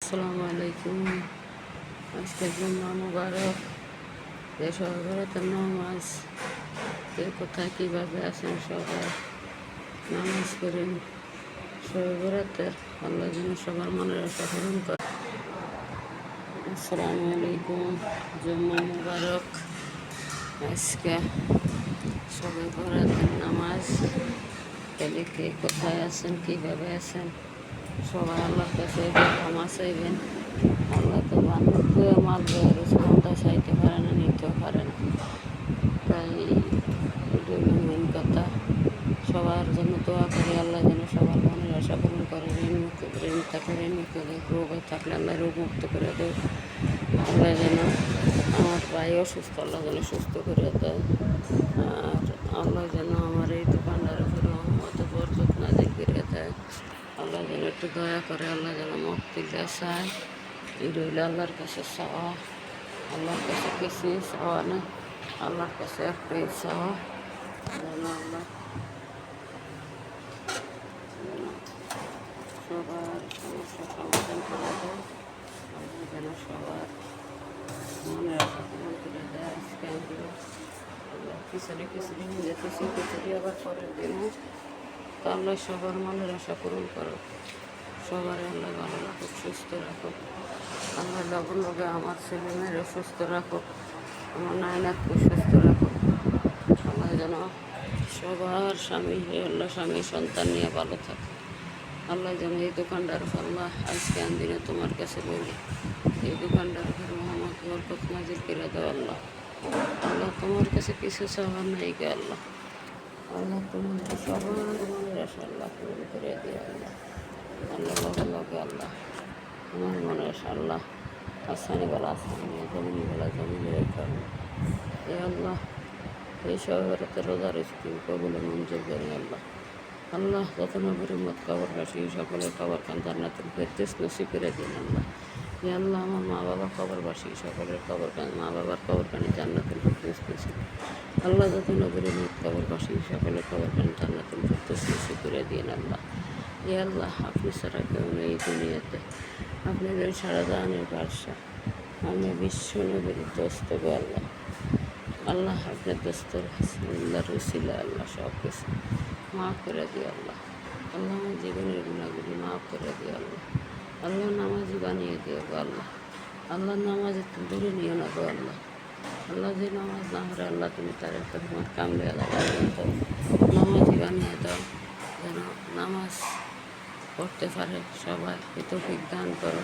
আসসালামু আলাইকুম। আজকের জুম্মা মুবারক। যে সহবরতের নামাজ, কে কোথায় কীভাবে আছেন সবাই নামাজ করেন। সহবরতের আল্লাহ যেন সবার মনের আশা পূরণ করে। আসসালামু আলাইকুম। জুম্মা মুবারক। আজকে সবে বরাতের নামাজ, তাহলে কে কোথায় আছেন কীভাবে আছেন সবাই আল্লাহর কাছে ক্ষমা চাইবেন। আল্লাহ তো বান্ধবকে মারবে, রসুলটা চাইতে পারে না, নিতেও পারে না। তাই এটাই মেন কথা। সবার জন্য দোয়া করি, আল্লাহ যেন সবার মনের আশা পূরণ করে। ঋণ থাকলে ঋণ মুক্ত দেয়, রোগ থাকলে আল্লাহ রোগ মুক্ত করে দেয়। আল্লাহ যেন আমার ভাই অসুস্থ, আল্লাহ যেন সুস্থ করে দেয়। আর আল্লাহ যেন আমার এই দোকানটার উপরে মতো বরকত নাজিল করে দেয়। আল্লাহ যেন একটু দয়া করে, আল্লাহ যেন মুক্তি দেয় চায়। এই রইল আল্লাহর কাছে চাওয়া। আল্লাহর কাছে কিছুই চাওয়া না, আল্লাহর কাছে একটাই চাওয়া, যেন আল্লাহ সবার সমস্যা সমাধান করে দেয়। আল্লাহ যেন সবার মনে আশা পূরণ করে দেয়। আজকে আমরা খিচুড়ি নিয়ে যেতেছি, খিচুড়ি আবার পরের দিনও তো আল্লাহ সবার মনের আশা পূরণ করো। সবার আল্লাহ ভালো রাখুক, সুস্থ রাখুক। আল্লাহ লগে লগে আমার ছেলে মেয়েরা সুস্থ রাখুক, আমার নায়নাথকে সুস্থ রাখুক। আল্লাহ যেন সবার স্বামী সন্তান নিয়ে ভালো থাকে। আল্লাহ যেন এই দোকানদার আল্লাহ আজকে দিনে তোমার কাছে বলি, এই দোকানদার উপর মোহাম্মদ বরকত নাজিল করে দাও। আল্লাহ আল্লাহ তোমার কাছে কিছু চাওয়ার নাই গে আল্লাহ। আল্লাহ তোমার সবার মনের আশা আল্লাহ পূরণ করে দিয়ে আল্লাহ। আল্লাহ লগে লগে আল্লাহ আমার মনে আশা আল্লাহ আসানিবেলা আসানি, জমিনিবেলা জমিনে রেখে এ আল্লাহ এই শহরেতে রোজা রেখে কবুলে মঞ্জুর করেন আল্লাহ। আল্লাহ যত নবীর মত কবরবাসী সকলের কবর খান জান্নাতুল ফেরদৌস নসিব করে দিন আল্লাহ। এ আল্লাহ আমার মা বাবা কবরবাসী সকলের কবর খান, মা বাবার কবর খানি জান্নাতুল ফেরদৌস নসিব। আল্লাহ যত নবীর মত কবরবাসী সকলের কবর খান জান্নাতুল ফেরদৌস নসিব করে দিন আল্লাহ। এ আল্লাহ আপনি ছাড়া কেউ নেই এই দুনিয়াতে, আপনি সারা জাহানের বাদশা, আমি বিশ্ব নবীর দোস্ত গো আল্লাহ। আল্লাহ আপনার দোস্তর আল্লাহ রসিলা আল্লাহ সব কিছু মাফ করে দিও আল্লাহ। আল্লাহ আমার জীবনের গুণাগুলি মাফ করে দিও আল্লাহ। আল্লাহ নামাজি বানিয়ে দিও গো আল্লাহ। আল্লাহ নামাজে দূরে নিও না গো আল্লাহ। আল্লাহ যে নামাজ না হলে আল্লাহ তুমি তার একটা তোমার কামলে আল্লাহ নামাজি বানিয়ে দাও, যেন নামাজ পড়তে পারে সবাই। তৌফিক দান করো।